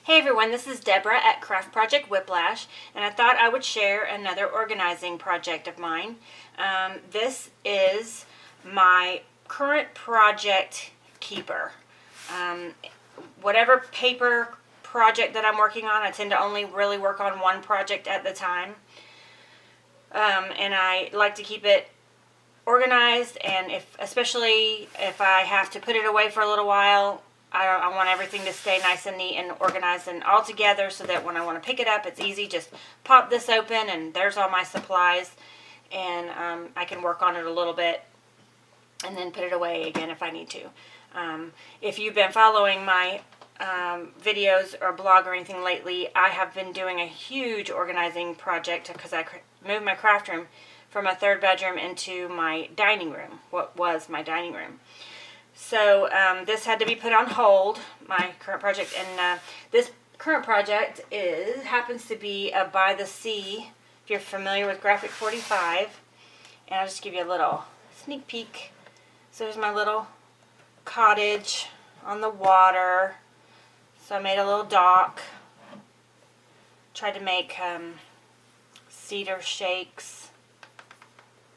Hey everyone, this is Deborah at Craft Project Whiplash, and I thought I would share another organizing project of mine. This is my current project keeper. Whatever paper project that I'm working on, I tend to only really work on one project at the time. And I like to keep it organized, and especially if I have to put it away for a little while, I want everything to stay nice and neat and organized and all together so that when I want to pick it up, it's easy. Just pop this open and there's all my supplies, and I can work on it a little bit and then put it away again if I need to. If you've been following my videos or blog or anything lately, I have been doing a huge organizing project because I moved my craft room from a third bedroom into my dining room, what was my dining room. So this had to be put on hold, my current project, and this current project happens to be a by the sea, if you're familiar with Graphic 45, and I'll just give you a little sneak peek. So there's my little cottage on the water. So I made a little dock, tried to make cedar shakes,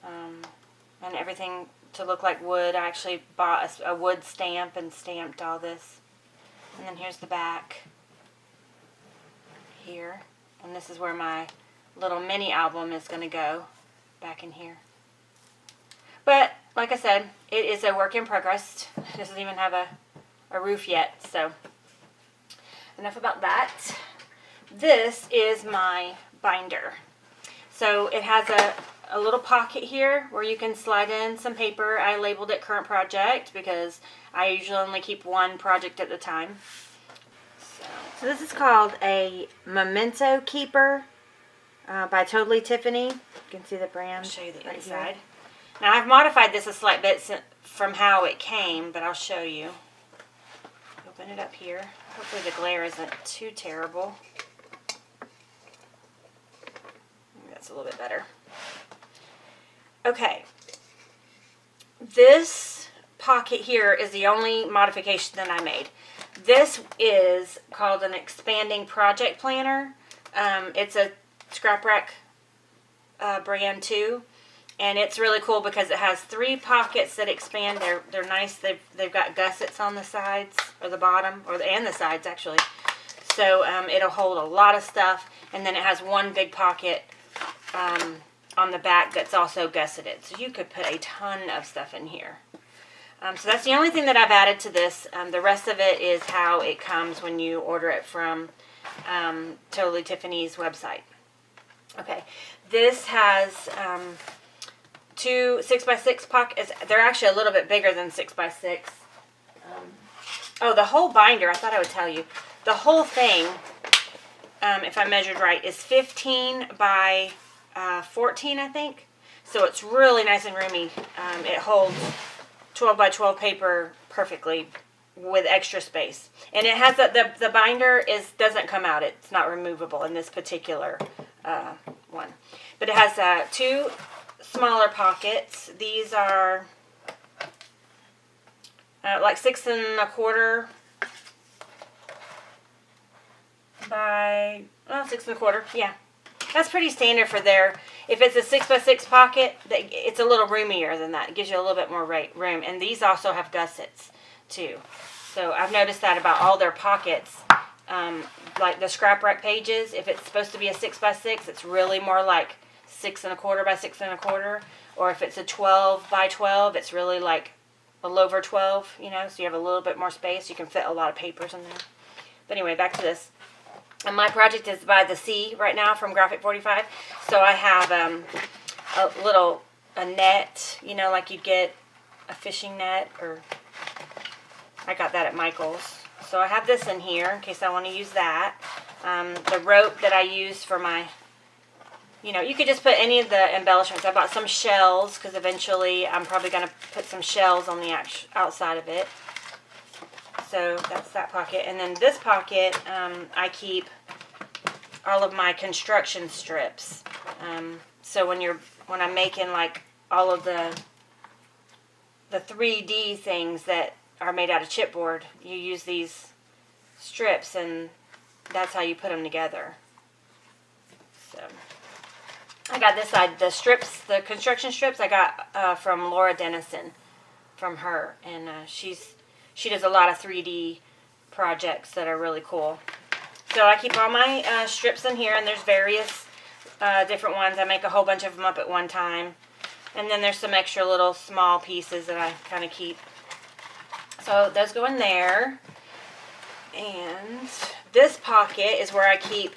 and everything to look like wood. I actually bought a wood stamp and stamped all this. And then here's the back here. And this is where my little mini album is going to go, back in here. But, like I said, it is a work in progress. It doesn't even have a roof yet. So, enough about that. This is my binder. So it has a little pocket here where you can slide in some paper. I labeled it current project because I usually only keep one project at a time. So this is called a memento keeper by Totally Tiffany. You can see the brand. I'll show you the inside. Now I've modified this a slight bit from how it came, but I'll show you. Open it up here. Hopefully the glare isn't too terrible. That's a little bit better. Okay, this pocket here is the only modification that I made. This is called an expanding project planner. It's a Scrap Rack brand too, and it's really cool because it has 3 pockets that expand. They're nice. They've got gussets on the sides or the bottom and the sides actually. So it'll hold a lot of stuff, and then it has one big pocket on the back that's also gusseted. So you could put a ton of stuff in here. So that's the only thing that I've added to this. The rest of it is how it comes when you order it from Totally Tiffany's website. Okay, this has 2 6x6 pockets. They're actually a little bit bigger than 6x6. Oh, the whole binder, I thought I would tell you. The whole thing, if I measured right, is 15 by 14, I think. So it's really nice and roomy. It holds 12 by 12 paper perfectly with extra space. And it has the binder doesn't come out. It's not removable in this particular one. But it has 2 smaller pockets. These are like 6 1/4 by 6 1/4. Yeah. That's pretty standard for there. If it's a 6x6 pocket, it's a little roomier than that. It gives you a little bit more room. And these also have gussets too. So I've noticed that about all their pockets. Like the Scrap Rack pages, if it's supposed to be a 6x6, it's really more like 6 1/4 by 6 1/4. Or if it's a 12 by 12, it's really like a little over 12, you know, so you have a little bit more space. You can fit a lot of papers in there. But anyway, back to this. And my project is by the sea right now from Graphic 45. So I have a net, you know, like you'd get a fishing net, or I got that at Michael's. So I have this in here in case I want to use that. The rope that I use for my, you know, you could just put any of the embellishments. I bought some shells because eventually I'm probably going to put some shells on the outside of it. So that's that pocket. And then this pocket, I keep all of my construction strips. So when I'm making like all of the 3D things that are made out of chipboard, you use these strips, and that's how you put them together. So I got this side, the strips, the construction strips I got from Laura Dennison, from her, and she does a lot of 3D projects that are really cool. So I keep all my strips in here, and there's various different ones. I make a whole bunch of them up at one time. And then there's some extra little small pieces that I kind of keep. So those go in there. And this pocket is where I keep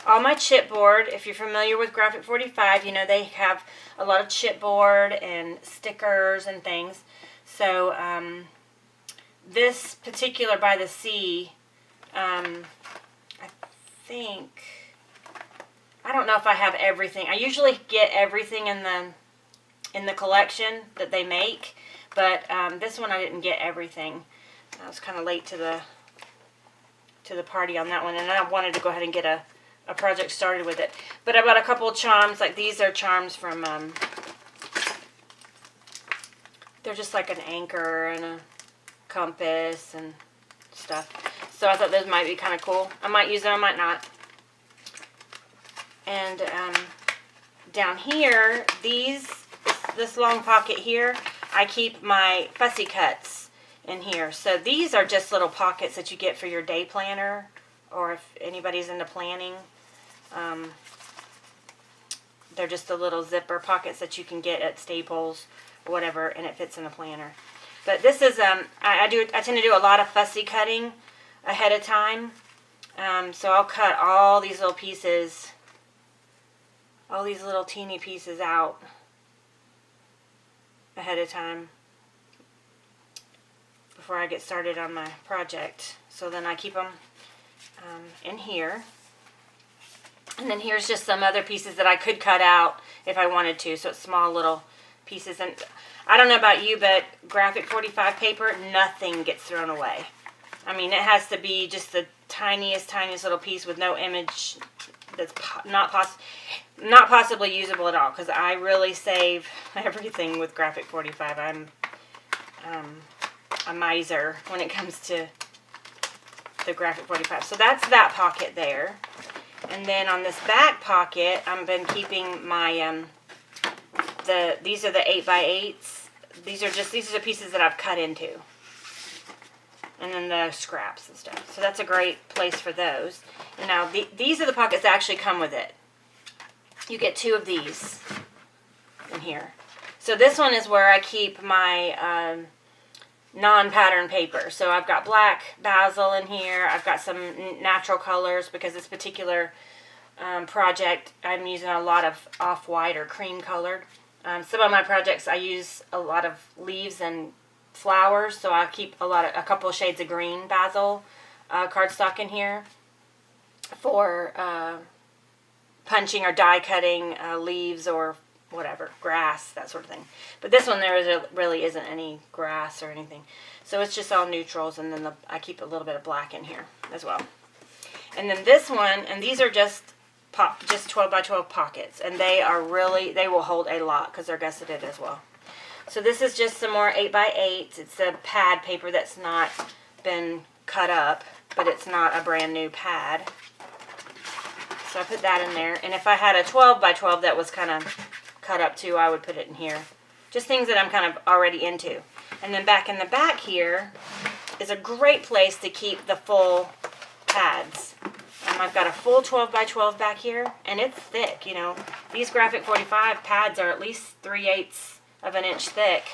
all my chipboard. If you're familiar with Graphic 45, you know they have a lot of chipboard and stickers and things. So this particular By the Sea, I think, I don't know if I have everything. I usually get everything in the collection that they make, but this one I didn't get everything. I was kind of late to the party on that one, and I wanted to go ahead and get a project started with it. But I bought a couple of charms. Like these are charms from they're just like an anchor and a compass and stuff. So I thought those might be kind of cool. I might use them, I might not. And down here, this long pocket here, I keep my fussy cuts in here. So these are just little pockets that you get for your day planner, or if anybody's into planning. They're just the little zipper pockets that you can get at Staples or whatever, and it fits in the planner. But this is, I tend to do a lot of fussy cutting ahead of time. So I'll cut all these little pieces, all these little teeny pieces out ahead of time before I get started on my project. So then I keep them in here. And then here's just some other pieces that I could cut out if I wanted to. So it's small little pieces. And I don't know about you, but Graphic 45 paper, nothing gets thrown away. I mean, it has to be just the tiniest little piece with no image that's not possibly usable at all, because I really save everything with Graphic 45. I'm a miser when it comes to the Graphic 45. So that's that pocket there. And then on this back pocket, I've been keeping my these are the 8x8s. These are the pieces that I've cut into. And then the scraps and stuff. So that's a great place for those. And now these are the pockets that actually come with it. You get 2 of these in here. So this one is where I keep my non-pattern paper. So I've got black basil in here. I've got some natural colors because this particular project I'm using a lot of off-white or cream colored. Some of my projects I use a lot of leaves and flowers, so I keep a couple of shades of green basil cardstock in here for punching or die cutting leaves or whatever, grass, that sort of thing. But this one really isn't any grass or anything, so it's just all neutrals. And then I keep a little bit of black in here as well. And then this one, and these are just 12 by 12 pockets, and they will hold a lot because they're gusseted as well. So this is just some more 8x8s. It's a pad paper that's not been cut up, but it's not a brand new pad. So I put that in there. And if I had a 12 by 12 that was kind of cut up too, I would put it in here. Just things that I'm kind of already into. And then back in the back here is a great place to keep the full pads. I've got a full 12 by 12 back here, and it's thick, you know. These Graphic 45 pads are at least 3/8 of an inch thick.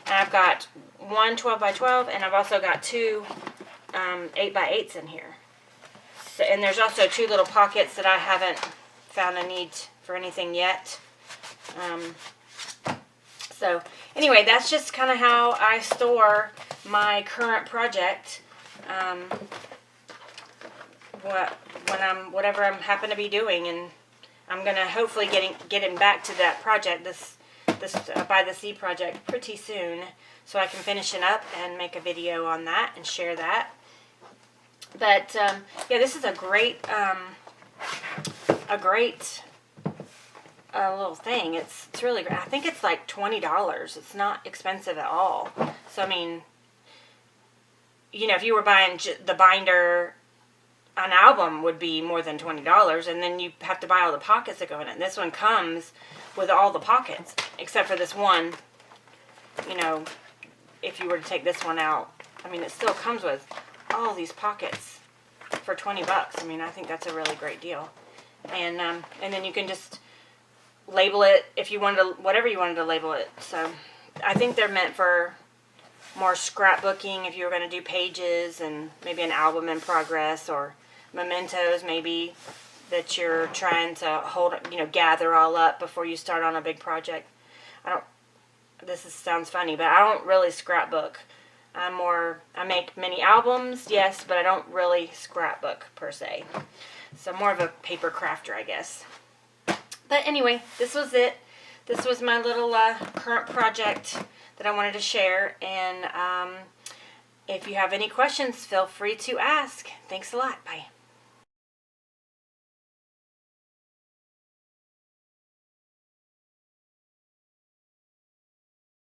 And I've got one 12 by 12, and I've also got 2 8x8s in here. So, and there's also 2 little pockets that I haven't found a need for anything yet. So anyway, that's just kind of how I store my current project. Whatever I'm happen to be doing, and I'm gonna hopefully getting back to that project, this By the Sea project, pretty soon, so I can finish it up and make a video on that and share that. But yeah, this is a great little thing. It's really great. I think it's like $20. It's not expensive at all. So I mean, you know, if you were buying the binder an album would be more than $20, and then you have to buy all the pockets that go in it. And this one comes with all the pockets, except for this one. You know, if you were to take this one out, I mean, it still comes with all these pockets for $20. I mean, I think that's a really great deal. And then you can just label it if you wanted to, whatever you wanted to label it. So I think they're meant for more scrapbooking if you were going to do pages and maybe an album in progress, or mementos maybe that you're trying to hold, gather all up before you start on a big project. Sounds funny, but I don't really scrapbook. I make mini albums, yes, but I don't really scrapbook per se. So more of a paper crafter, I guess. But anyway, this was it. This was my little current project that I wanted to share. And if you have any questions, feel free to ask. Thanks a lot. Bye.